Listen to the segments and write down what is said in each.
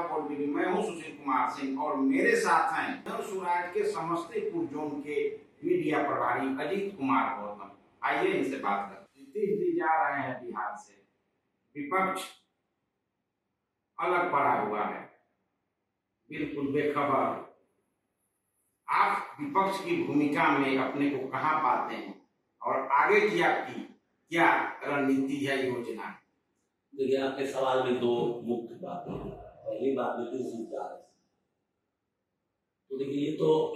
Politics. मैं हूं सुशील कुमार सिंह और मेरे साथ हैं जनसुराज के समस्तीपुर जोन के मीडिया प्रभारी अजीत कुमार गौतम। आइए इनसे बात करते हैं। नीतीश जी जा रहे हैं बिहार से, विपक्ष अलग पड़ा हुआ है, बिल्कुल बेखबर। आप विपक्ष की भूमिका में अपने को कहां पाते हैं और आगे की आपकी क्या रणनीति है, योजना है? देखिए, आपके सवाल में दो मुख्य बातें हैं। पहली बात नीतीश जी का, तो देखिए ये तो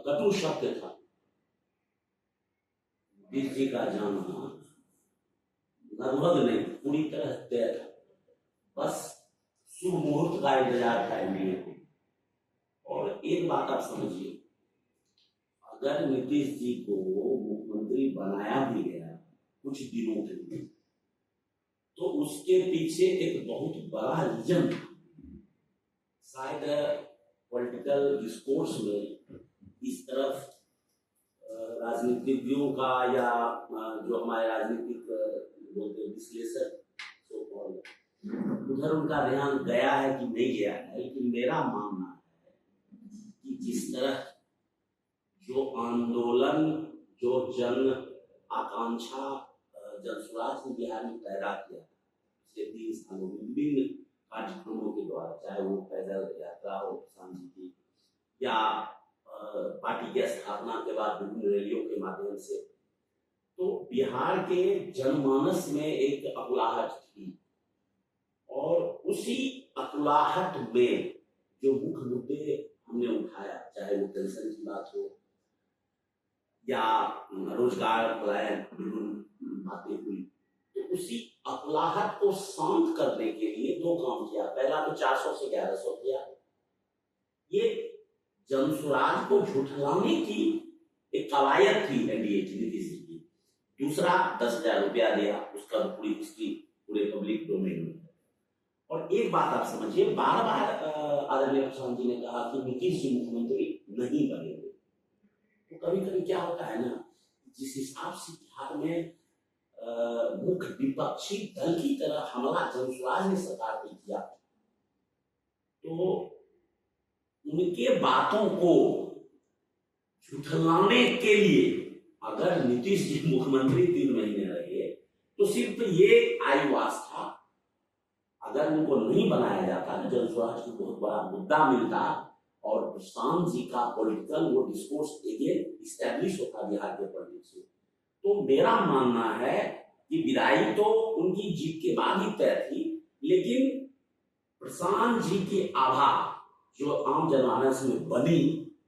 कटु शब्द था। नीतीश जी का जाना लगभग नहीं, पूरी तरह तय था। बस शुभ मुहूर्त का इंतजार था एनडीए को। और एक बात आप समझिए, अगर नीतीश जी को मुख्यमंत्री बनाया भी गया कुछ दिनों के लिए, तो उसके पीछे एक बहुत बड़ा रीजन था। शायद पॉलिटिकल डिस्कोर्स में इस तरफ राजनीतिज्ञों का या जो हमारे राजनीतिक बोलते विश्लेषक उधर उनका ध्यान गया है कि नहीं गया है, लेकिन मेरा मानना है कि जिस तरह जो आंदोलन, जो जन आकांक्षा जनसुराज ने बिहार में पैदा किया पिछले 3 सालों में विभिन्न कार्यक्रमों के द्वारा, चाहे वो पैदल यात्रा हो किसान जी की, या पार्टी की स्थापना के बाद विभिन्न रैलियों के माध्यम से, तो बिहार के जनमानस में एक अकुलाहट थी। और उसी अकुलाहट में जो मुख्य मुद्दे हमने उठाया, चाहे वो पेंशन की बात हो या रोजगार पलायन, बातें हुई, तो उसी अकुलाहट को शांत करने के लिए 2 काम किया। पहला तो 400 से 1100 किया, ये जनसुराज को झुठलाने की एक कवायद थी एनडीए की, नीतीश जी की। दूसरा 10,000 रुपया दिया, उसका पूरी हिस्ट्री पूरे पब्लिक डोमेन में। और एक बात आप समझिए, बार बार आदरणीय प्रधान जी ने कहा कि नीतीश जी मुख्यमंत्री नहीं बनेंगे। तो कभी कभी क्या होता है ना, जिस हिसाब से बिहार में मुख्य विपक्षी दल की तरह हमला जनसुराज ने सरकार पर किया, तो उनके बातों को झुठलाने के लिए अगर नीतीश जी मुख्यमंत्री 3 महीने रहे, तो सिर्फ ये आईवास था। अगर उनको नहीं बनाया जाता तो जनसुराज को बहुत बड़ा मुद्दा मिलता और प्रशांत जी का पॉलिटिकल वो डिस्कोर्स अगेन इस्टेब्लिश होता बिहार के पॉलिटिक्स में। तो मेरा मानना है कि विदाई तो उनकी जीत के बाद ही तय थी, लेकिन प्रशांत जी की आभा जो आम जनमानस में बनी,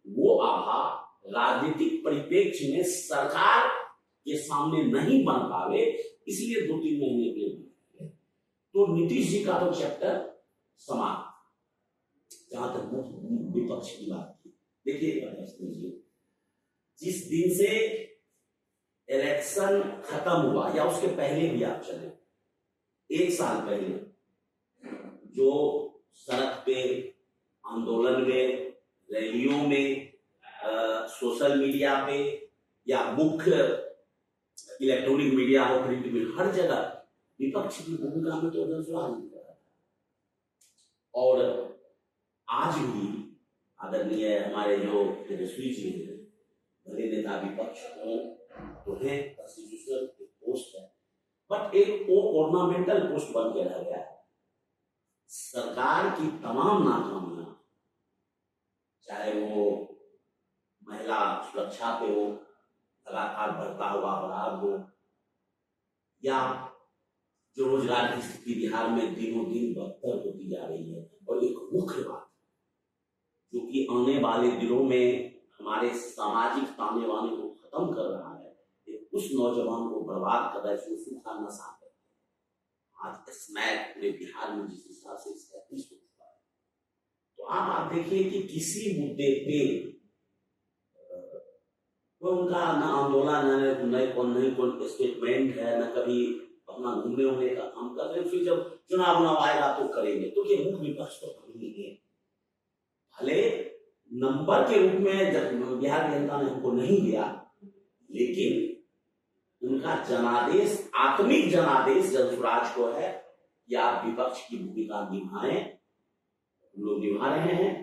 वो आभा राजनीतिक परिप्रेक्ष्य में सरकार के सामने नहीं बन पावे, इसलिए 2-3 महीने के लिए। तो नीतीश जी का तो चैप्टर समाप्त। जहां तक विपक्ष की बात थी, देखिए जिस दिन से इलेक्शन खत्म हुआ या उसके पहले भी आप चले, 1 साल पहले जो सड़क पे, आंदोलन में, रैलियों में, सोशल मीडिया पे या मुख्य इलेक्ट्रॉनिक मीडिया हो, प्रिंट में, हर जगह विपक्ष की भूमिका में तो जनसुराज नहीं कर रहा था। और आज भी आदरणीय हमारे जो तेजस्वी जी हैं, भले नेता विपक्ष हो तो है, कॉन्स्टिट्यूशनल पोस्ट है, बट एक वो ऑर्नामेंटल पोस्ट बन के रह गया है। सरकार की तमाम नाकामियां, चाहे वो महिला सुरक्षा पे हो, लगातार बढ़ता हुआ अपराध हो, या जो रोजगार की स्थिति बिहार में दिनों दिन बदतर होती जा रही है, और एक मुख्य बात जो कि आने वाले दिनों में हमारे सामाजिक ताने बाने को खत्म कर रहा है, उस नौजवान को बर्बाद कर रहा है, सूखा नशा है। आज स्मैक पूरे बिहार में जिस हिसाब से स्टैब्लिश हो चुका है, तो आप देखिए कि किसी मुद्दे पे उनका न आंदोलन, न कोई स्टेटमेंट है, न कभी अपना घूमने उमने का काम कर रहे। फिर जब चुनाव आएगा तो करेंगे, तो ये मुख्य विपक्ष तो नहीं है। भले नंबर के रूप में जब बिहार की जनता ने हमको नहीं दिया, लेकिन उनका जनादेश, आत्मिक जनादेश जनसुराज को है कि आप विपक्ष की भूमिका निभाएं हम लोग निभा रहे हैं।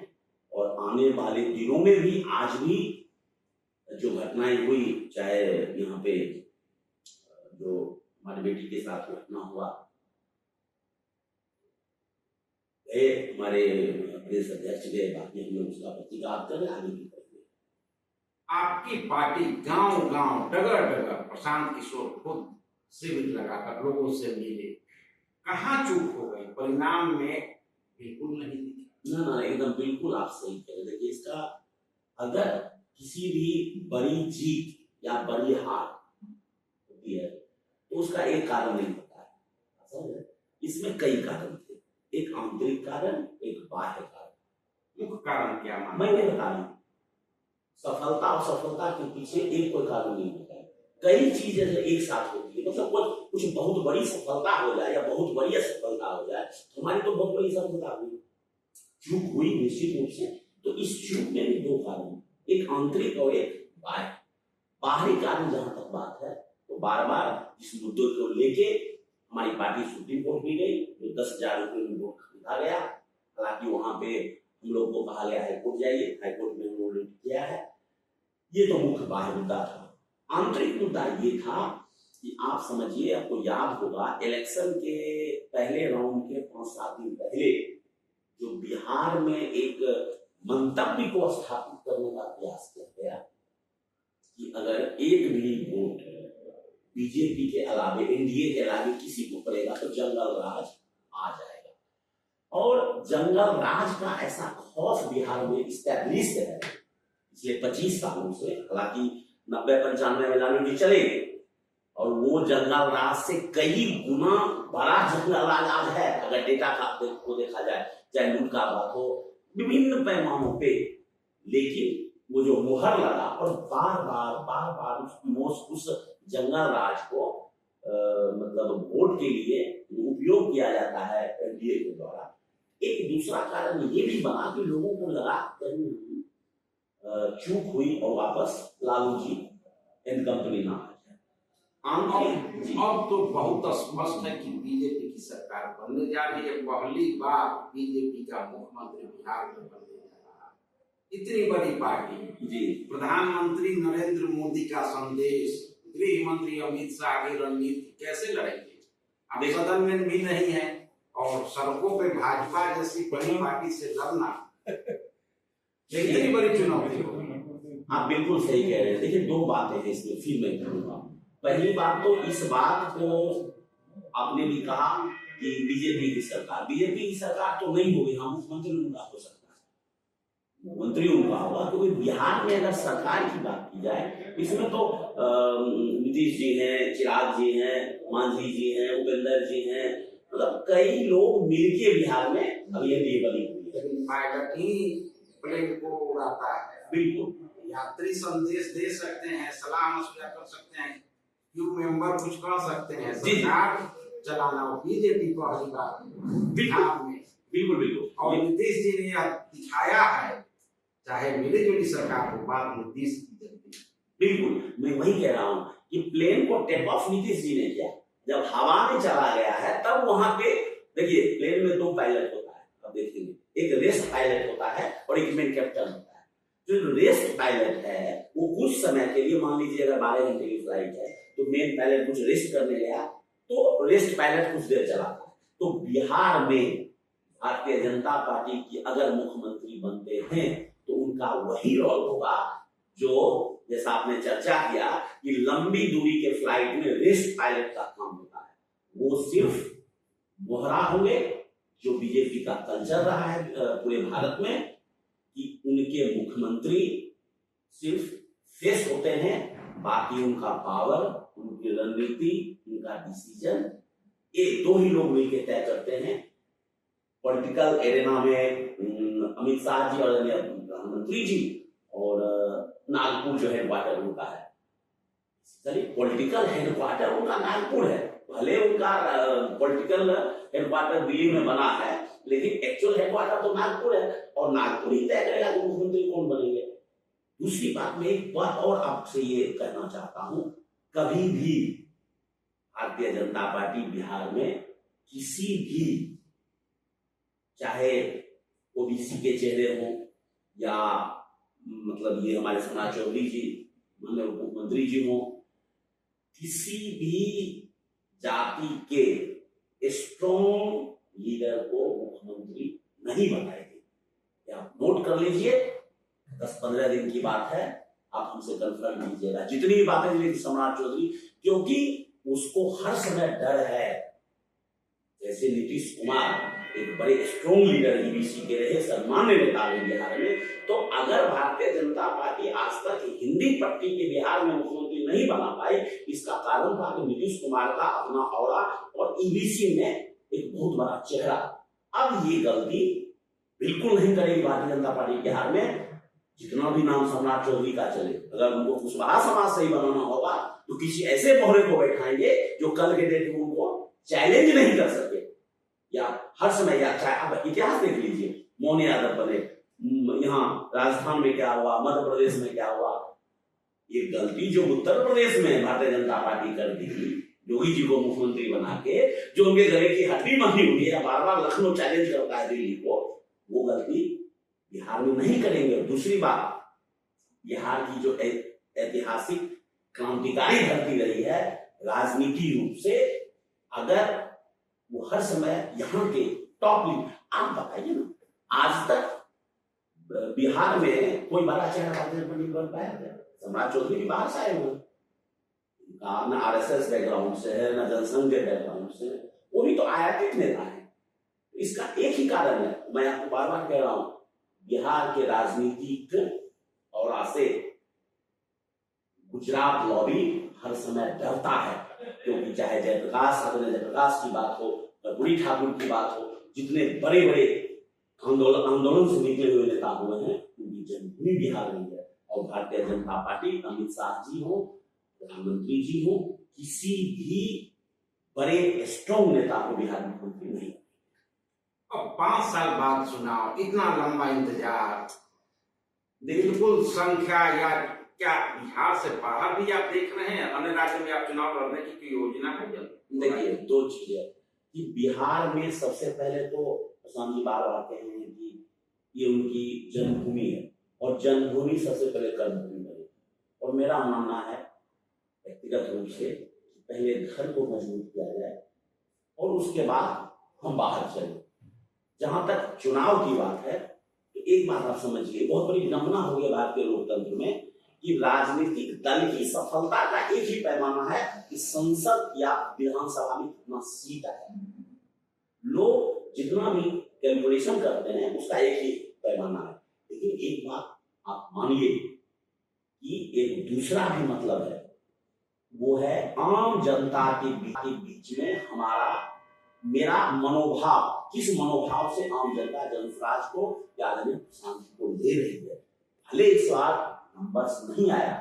और आने वाले दिनों में भी, आज भी जो घटनाएं हुई, चाहे यहाँ पे जो हमारी बेटी के साथ घटना हुआ, हमारे प्रदेश अध्यक्ष के, बाकी हम लोग उसका प्रतिकार करें, आगे भी करेंगे। आपकी पार्टी गांव गांव डगर डगर प्रशांत किशोर खुद शिविर लगाकर लोगों से मिले, कहाँ चूक हो गई? परिणाम में बिल्कुल नहीं दिखा। ना एकदम बिल्कुल आप सही कह रहे। देखिए, इसका अगर किसी भी बड़ी जीत या बड़ी हार होती है तो उसका एक कारण नहीं होता है, इसमें कई कारण थे। एक आंतरिक कारण, एक बाह्य कारण। मुख्य कारण क्या माना? मैं ये बता रहा हूँ, सफलता और सफलता के पीछे एक कोई कारण नहीं होता है, कई चीजें एक साथ होती है। मतलब कुछ बहुत बड़ी सफलता हो जाए या बहुत बड़ी असफलता हो जाए, हमारी तो बहुत बड़ी सफलता हुई, चूक हुई निश्चित रूप से। तो इस चूक में भी दो कारण, एक आंतरिक और एक बाह्य। बाहरी कारण जहां तक बात है, तो बार बार इस मुद्दे को लेके हमारी पार्टी सुप्रीम कोर्ट भी गई, जो 10,000 रुपये में वोट खरीदा गया। हालांकि वहां पे हम लोग को कहा गया हाईकोर्ट जाइए, हाईकोर्ट में हम लोगों ने किया है। ये तो मुख्य बाह्य मुद्दा था। आंतरिक मुद्दा ये था कि आप समझिए, आपको याद होगा इलेक्शन के पहले राउंड के 5-7 दिन पहले जो बिहार में एक मंतव्य को स्थापित करने का प्रयास किया गया कि अगर एक भी वोट बीजेपी के अलावे, एनडीए के अलावे किसी को पड़ेगा तो जंगल राज आ जाएगा। और जंगल राज का ऐसा खौफ बिहार में स्टैब्लिश है पिछले 25 सालों से। हालांकि 90-95 में लालू जी चले गए, और वो जंगल राज से कई गुना बड़ा जंगल राज आज है, अगर डेटा को देखा जाए, चाहे लूट का बात हो, विभिन्न पैमानों पे। लेकिन वो जो मुहर लगा, और बार बार उस जंगल राज को मतलब वोट के लिए उपयोग किया जाता है एनडीए के द्वारा। एक दूसरा कारण ये भी बना कि लोगों को लगा कहीं चूक हुई और वापस लालू जी एंड कंपनी ना आ जाए। अब तो बहुत स्पष्ट है कि बीजेपी की सरकार बनने जा रही है। पहली बार बीजेपी का मुख्यमंत्री बिहार में बनने जा रहा है। इतनी बड़ी पार्टी जी, प्रधानमंत्री नरेंद्र मोदी का संदेश, गृह मंत्री अमित शाह की रणनीति कैसे लड़ेंगे? अब सदन में भी नहीं है, और सड़कों पे भाजपा जैसी बड़ी पार्टी से लड़ना इतनी बड़ी चुनौती होगी। आप बिल्कुल सही कह रहे हैं। देखिए, दो बातें हैं इसमें, फिर मैं कहूँगा। पहली बात तो इस बात को आपने भी कहा कि बीजेपी की सरकार तो नहीं होगी, हम मुख्यमंत्री उनका हो सकता है, मंत्री उनका होगा। क्योंकि बिहार में अगर सरकार की बात की जाए, इसमें तो नीतीश जी हैं, चिराग जी हैं, मांझी जी हैं, उपेंद्र जी हैं, मतलब कई लोग मिलके बिहार में अभी एनडीए बनी हुई है। पायलट ही प्लेन को उड़ाता है। बिल्कुल, यात्री संदेश दे सकते हैं, सलाह मशवरा कर सकते हैं, क्यू मेंबर कुछ कर सकते हैं, सरकार चलाना बीजेपी को अधिकार बिहार में। बिल्कुल। और नीतीश जी ने यह दिखाया है, चाहे मिली-जुली सरकार हो, बात नीतीश की चलती है। बिल्कुल, मैं वही कह रहा हूँ कि प्लेन को टेक ऑफ नीतीश जी ने किया। जब हवा में चला गया है, तब वहां पे देखिए, प्लेन में 2 पायलट होता है, अब देखेंगे, एक रेस्ट पायलट होता है और एक मेन कैप्टन होता है। जो रेस्ट पायलट है वो कुछ समय के लिए, मान लीजिए अगर 12 घंटे की फ्लाइट है तो मेन पायलट कुछ रेस्ट करने गया तो रेस्ट पायलट कुछ देर चलाता है। तो बिहार में भारतीय जनता पार्टी की अगर मुख्यमंत्री बनते हैं तो उनका वही रोल होगा जो, जैसा आपने चर्चा किया कि लंबी दूरी के फ्लाइट में रेस्ट पायलट का काम होता है, वो सिर्फ मोहरा होंगे, जो बीजेपी का कल्चर रहा है पूरे भारत में कि उनके मुख्यमंत्री सिर्फ फेस होते हैं, बाकी उनका पावर, उनकी रणनीति, उनका डिसीजन एक 2 ही लोग मिलकर तय करते हैं। पॉलिटिकल एरेना में अमित शाह जी और प्रधानमंत्री जी, और नागपुर जो हेडक्वार्टर उनका है, पॉलिटिकल हेडक्वार्टर उनका नागपुर है। भले उनका पॉलिटिकल हेडक्वार्टर दिल्ली में बना है, लेकिन एक्चुअल हेडक्वार्टर तो नागपुर है, और नागपुर ही तय करेगा कि मुख्यमंत्री कौन बनेंगे। दूसरी बात, मैं एक बात और आपसे ये कहना चाहता हूं, कभी भी भारतीय जनता पार्टी बिहार में किसी भी, चाहे ओबीसी के चेहरे हों या मतलब ये हमारे सम्राट चौधरी जी माननीय उप मुख्यमंत्री जी हों, किसी भी जाति के स्ट्रॉन्ग लीडर को मुख्यमंत्री नहीं बनाएंगे। आप नोट कर लीजिए, 10-15 दिन की बात है, आप हमसे कंफर्म कीजिएगा जितनी भी बातें हुई सम्राट चौधरी, क्योंकि उसको हर समय डर है। जैसे नीतीश कुमार एक बड़े स्ट्रॉन्ग लीडर ईबीसी के रहे, सम्मान्य नेता रहे बिहार में, तो अगर भारतीय जनता पार्टी आज तक हिंदी पट्टी के बिहार में मुख्यमंत्री नहीं बना पाई, इसका कारण था कि नीतीश कुमार का अपना औरा और ईबीसी में एक बहुत बड़ा चेहरा। अब ये गलती बिल्कुल नहीं करेगी भारतीय जनता पार्टी बिहार में। जितना भी नाम सम्राट चौधरी का चले, अगर उनको कुशवाहा समाज सही बनाना होगा तो किसी ऐसे मोहरे को बैठाएंगे जो कल के डेट में उनको चैलेंज नहीं कर सके, या हर समय, या चाहे आप इतिहास देख लीजिए, मोहन यादव बने, यहाँ राजस्थान में क्या हुआ, मध्य प्रदेश में क्या हुआ। ये गलती जो उत्तर प्रदेश में भारतीय जनता पार्टी कर दी थी, योगी जी को मुख्यमंत्री बना के, जो उनके गले की हड्डी बनी हुई है, बार बार लखनऊ चैलेंज करता है दिल्ली को, वो गलती बिहार में नहीं करेंगे। और दूसरी बात, बिहार की जो ऐतिहासिक क्रांतिकारी धरती रही है राजनीति रूप से, अगर वो हर समय यहाँ के टॉप लीडर, आप बताइए ना, आज तक बिहार में कोई बड़ा चेहरा भारतीय जनता पार्टी बन पाया है? सम्राट चौधरी भी बाहर से आए हुए, न आरएसएस बैकग्राउंड से है, न जनसंघ के बैकग्राउंड से, वो भी तो आयातित नेता है। इसका एक ही कारण है, मैं आपको बार बार कह रहा हूं, बिहार के राजनीतिक और से गुजरात लॉबी हर समय डरता है, क्योंकि चाहे जयप्रकाश की बात हो, बुढ़ी ठाकुर की बात हो, जितने बड़े बड़े आंदोलन से निकले हुए नेता हुए हैं, उनकी जन्मभूमि बिहार में है। और भारतीय जनता पार्टी, अमित शाह जी हो, प्रधानमंत्री जी हो, किसी भी बड़े स्ट्रॉन्ग नेता को बिहार में मुख्यमंत्री नहीं। अब 5 साल बाद चुनाव, इतना लंबा इंतजार, बिल्कुल संख्या या क्या बिहार से बाहर भी आप देख रहे हैं, अन्य राज्य में आप चुनाव लड़ने की योजना है? देखिए, दो चीजें कि बिहार में सबसे पहले तो प्रशांत जी बार बार कह रहे हैं कि ये उनकी जन्मभूमि है, और जन्मभूमि सबसे पहले कर्मभूमि बने। और मेरा मानना है व्यक्तिगत रूप से, पहले घर को मजबूत किया जाए और उसके बाद हम बाहर चले। जहां तक चुनाव की बात है, तो एक बात आप समझिए, बहुत बड़ी विडंबना हो गई भारतीय लोकतंत्र में कि राजनीतिक दल की सफलता का एक ही पैमाना है कि संसद या विधानसभा में कितना सीट है। लोग जितना भी कैलकुलेशन करते हैं उसका एक ही पैमाना है, लेकिन एक बात आप मानिए कि एक दूसरा भी मतलब है, वो है आम जनता के बीच में मेरा मनोभाव, किस मनोभाव से आम जनता जनसराज को या आदरणीय प्रशांत को दे रही है। भले इस बार नंबर्स नहीं आया,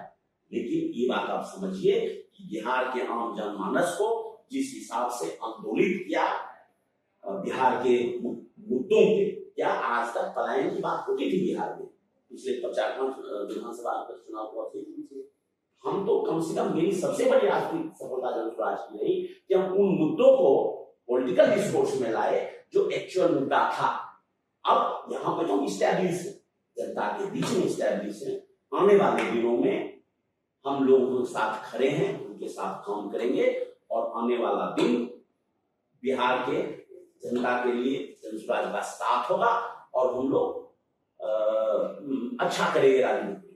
लेकिन ये बात आप समझिए कि बिहार के आम जनमानस को जिस हिसाब से आंदोलित किया, बिहार के मुद्दों पे, क्या आज तक पलायन की बात होती थी बिहार में? पिछले 4-5 विधानसभा चुनाव को हम तो कम से कम, मेरी सबसे बड़ी राजनीतिक सफलता जनसराज की रही कि हम उन मुद्दों को पॉलिटिकल डिस्कोर्स में लाए जो एक्चुअल मुद्दा था। अब यहाँ पे तो हम स्टैब्लिश है, जनता के बीच में स्टैब्लिश है। आने वाले दिनों में हम लोग साथ खड़े हैं, उनके साथ काम करेंगे, और आने वाला दिन बिहार के जनता के लिए जनसराज का साथ होगा, और हम लोग अच्छा करेंगे राजनीति।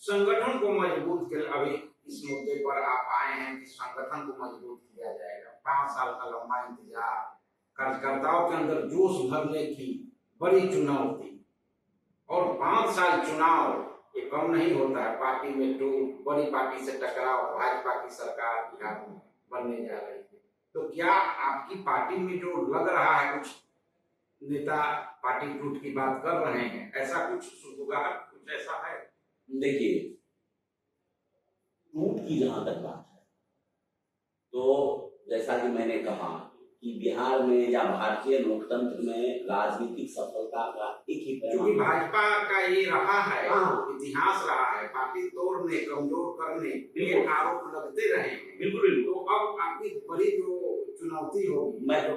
संगठन को मजबूत कर, अभी इस मुद्दे पर आप आए हैं कि संगठन को मजबूत किया जाएगा। 5 साल का लंबा इंतजार, कार्यकर्ताओं के अंदर जोश भरने की बड़ी चुनौती, और 5 साल चुनाव ये कम नहीं होता है। पार्टी में तो बड़ी पार्टी से टकराव, भाजपा की सरकार बिहार में बनने जा रही है, तो क्या आपकी पार्टी में जो लग रहा है कुछ नेता पार्टी टूट की बात कर रहे हैं, ऐसा कुछ होगा, कुछ ऐसा है? देखिए, टूट की जहां तक बात है, तो जैसा कि मैंने कहा कि बिहार में या भारतीय लोकतंत्र में राजनीतिक सफलता का एक ही क्योंकि पैमाना भाजपा का ये रहा है, हाँ। इतिहास रहा है, पार्टी तोड़ने, कमजोर करने ये बिल्कुल। आरोप लगते रहे हैं। बिल्कुल बिल्कुल। तो अब आपकी बड़ी जो चुनौती होगी, मैं जो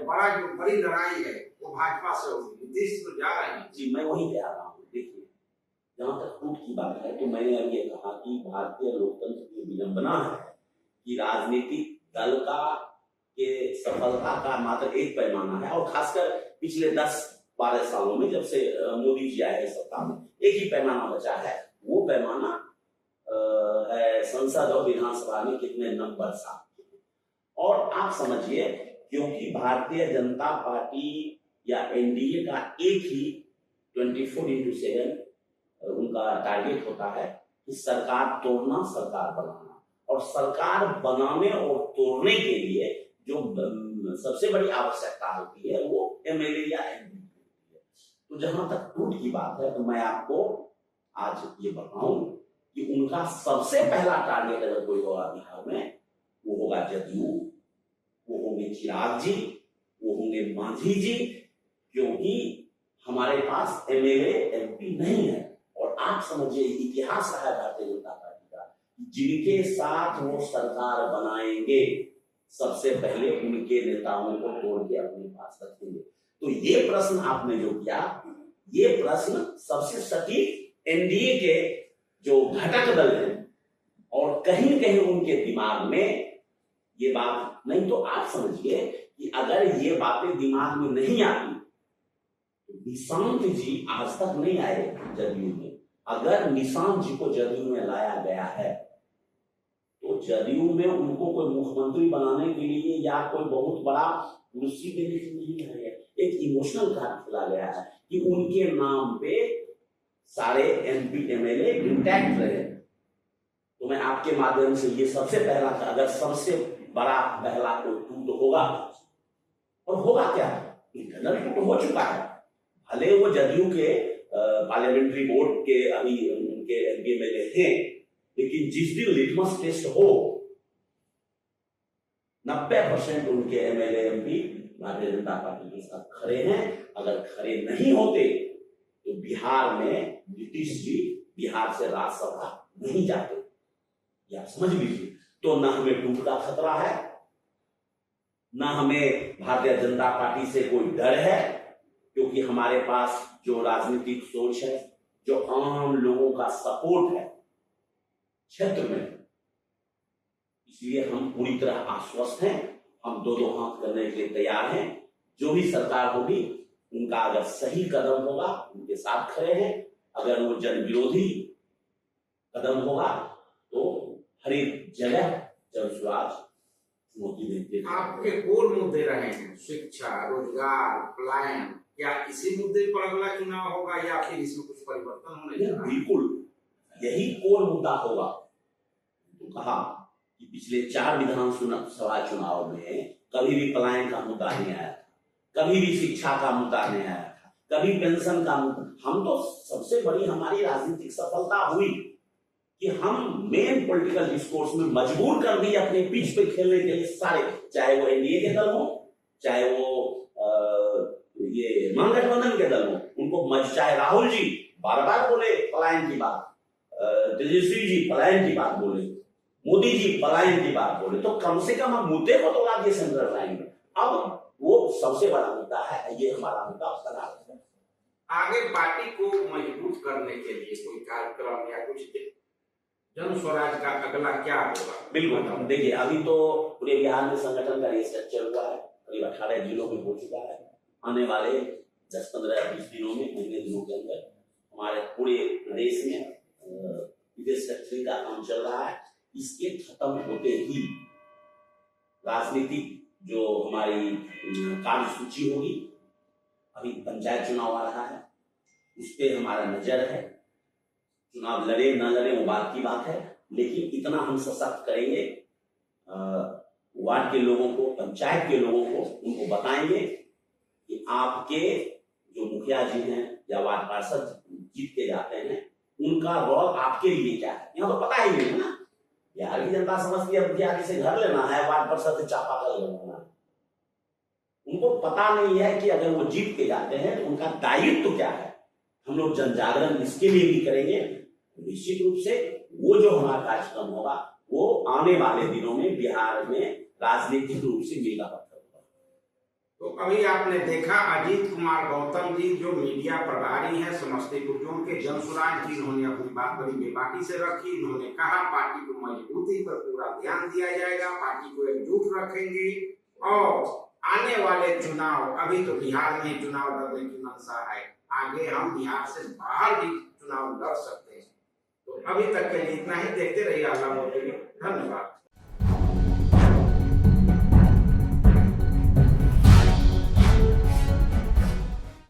बड़ी लड़ाई है वो भाजपा से होगी। नीतीश तो जा रहे हैं। जी, मैं वही कह रहा हूँ। देखिए, जहाँ तक टूट की बात है तो मैंने अब ये कहा कि भारतीय लोकतंत्र की विडंबना है कि राजनीतिक दल का के सफलता का मात्र एक पैमाना है, और खासकर पिछले 10-12 सालों में जब से मोदी जी आए हैं सत्ता में, एक ही पैमाना बचा है। वो पैमाना है संसद और विधानसभा में कितने नंबर साथ। और आप समझिए, क्योंकि भारतीय जनता पार्टी या एनडीए का एक ही 24/7 उनका टारगेट होता है कि सरकार तोड़ना, सरकार बनाना। और सरकार बनाने और तोड़ने के लिए जो सबसे बड़ी आवश्यकता होती है वो एमएलए या एमपी होती है। तो जहां तक टूट की बात है तो मैं आपको आज ये बताऊं कि उनका सबसे पहला टारगेट अगर कोई होगा बिहार में, वो होगा जदयू, वो होंगे चिराग जी, वो होंगे मांझी जी, क्योंकि हमारे पास एमएलए एमपी नहीं है। और आप समझिए, इतिहास रहा है भारतीय जनता पार्टी का, जिनके साथ वो सरकार बनाएंगे सबसे पहले उनके नेताओं को तोड़ के अपने पास रखेंगे। तो ये प्रश्न आपने जो किया, ये प्रश्न सबसे सटीक एनडीए के जो घटक दल हैं, और कहीं कहीं उनके दिमाग में ये बात नहीं, तो आप समझिए कि अगर ये बातें दिमाग में नहीं आती तो निशांत जी आज तक नहीं आए जदयू में। अगर निशांत जी को जदयू में लाया गया है तो जदयू में उनको कोई मुख्यमंत्री बनाने के लिए या कोई बहुत बड़ा कुर्सी देने के लिए नहीं है। एक इमोशनल कार्ड खेला गया है कि उनके नाम पे सारे एमपी एमएलए इंटैक्ट रहे। तो मैं आपके माध्यम से ये सबसे पहला, अगर सबसे बड़ा पहला कोई टूट होगा, और होगा क्या, इंटरनल टूट हो चुका है। भले वो जदयू के पार्लियामेंट्री बोर्ड के अभी उनके एमपी एमएलए हैं, लेकिन जिस दिन लिटमस टेस्ट हो, 90% उनके MLA MP Bharatiya Janata party के साथ खड़े हैं। अगर खड़े नहीं होते तो बिहार में नीतीश जी बिहार से राज्यसभा नहीं जाते, या समझ लीजिए। तो न हमें टूट का खतरा है, न हमें भारतीय जनता पार्टी से कोई डर है, क्योंकि हमारे पास जो राजनीतिक सोच है, जो आम लोगों का सपोर्ट है क्षेत्र में, इसलिए हम पूरी तरह आश्वस्त हैं। हम दो हाथ करने के लिए तैयार हैं। जो भी सरकार होगी उनका अगर सही कदम होगा उनके साथ खड़े हैं, अगर वो जन विरोधी कदम होगा तो हर एक जगह जन स्वराज चुनौती देते हैं। आपके कोर मुद्दे रहे हैं, शिक्षा, रोजगार, पलायन, क्या इसी मुद्दे पर अगला चुनाव होगा या फिर इसमें कुछ परिवर्तन होने जा रहा है? बिल्कुल यही कोर मुद्दा होगा। तो कहा कि पिछले 4 विधानसभा चुनाव में कभी भी पलायन का मुद्दा नहीं आया था, कभी भी शिक्षा का मुद्दा नहीं आया था, कभी पेंशन का मुद्दा। हम तो सबसे बड़ी हमारी राजनीतिक सफलता हुई कि हम मेन पॉलिटिकल डिस्कोर्स में मजबूर कर दिए अपने पिच पे खेलने के लिए सारे, चाहे वो एनडीए के दल हो, चाहे वो ये महागठबंधन के दल हो, उनको चाहे राहुल जी बार बार बोले पलायन की बात, तेजस्वी जी पलायन की बात बोले, मोदी जी पलायन की बात बोले, तो कम से कम हम मुद्दे को तो ला दिए सेंट्रल लाइन में। अब वो सबसे बड़ा मुद्दा है, ये हमारा मुद्दा बना है। आगे पार्टी को मजबूत करने के लिए कोई कार्यक्रम या कुछ जन स्वराज का अगला क्या होगा? बिल्कुल, देखिए अभी तो पूरे बिहार में संगठन का रिस्ट्रक्चर हुआ है, करीब 18 जिलों में हो चुका है। आने वाले 10-15-20 दिनों में, महीने दिनों के अंदर हमारे पूरे प्रदेश में रिस्ट्रक्चरिंग का काम चल रहा है। इसके खत्म होते ही राजनीतिक जो हमारी कार्य सूची होगी, अभी पंचायत चुनाव आ रहा है, उस पर हमारा नजर है। चुनाव लड़े न लड़े वो बात की बात है, लेकिन इतना हम सशक्त करेंगे, वार्ड के लोगों को, पंचायत के लोगों को, उनको बताएंगे कि आपके जो मुखिया जी हैं या वार्ड पार्षद जीत के जाते हैं, उनका रोल आपके लिए क्या है। यहाँ तो पता ही नहीं है ना, बिहार की जनता समझती है मुखिया जी से घर लेना है, वार्ड पार्षद से चापाकल लेना है। उनको पता नहीं है कि अगर वो जीत के जाते हैं तो उनका दायित्व तो क्या है। हम लोग जन जागरण इसके लिए भी करेंगे। निश्चित रूप से वो जो हमारा कार्यक्रम होगा वो आने वाले दिनों में बिहार में राजनीतिक रूप से मीला पत्थर होगा। तो अभी आपने देखा अजीत कुमार गौतम जी जो मीडिया प्रभारी हैं समस्तीपुर जोन के, जनसुराज की इन्होंने अपनी बात बड़ी बेबाकी से रखी। इन्होंने कहा पार्टी को मजबूती पर पूरा ध्यान दिया जाएगा, पार्टी को एकजुट रखेंगे और आने वाले चुनाव, अभी तो बिहार में चुनाव लड़ने की मंशा है, आगे हम बिहार से बाहर भी चुनाव लड़ सकते हैं। तो अभी तक के लिए इतना ही। देखते रहिए आला मोदी। धन्यवाद।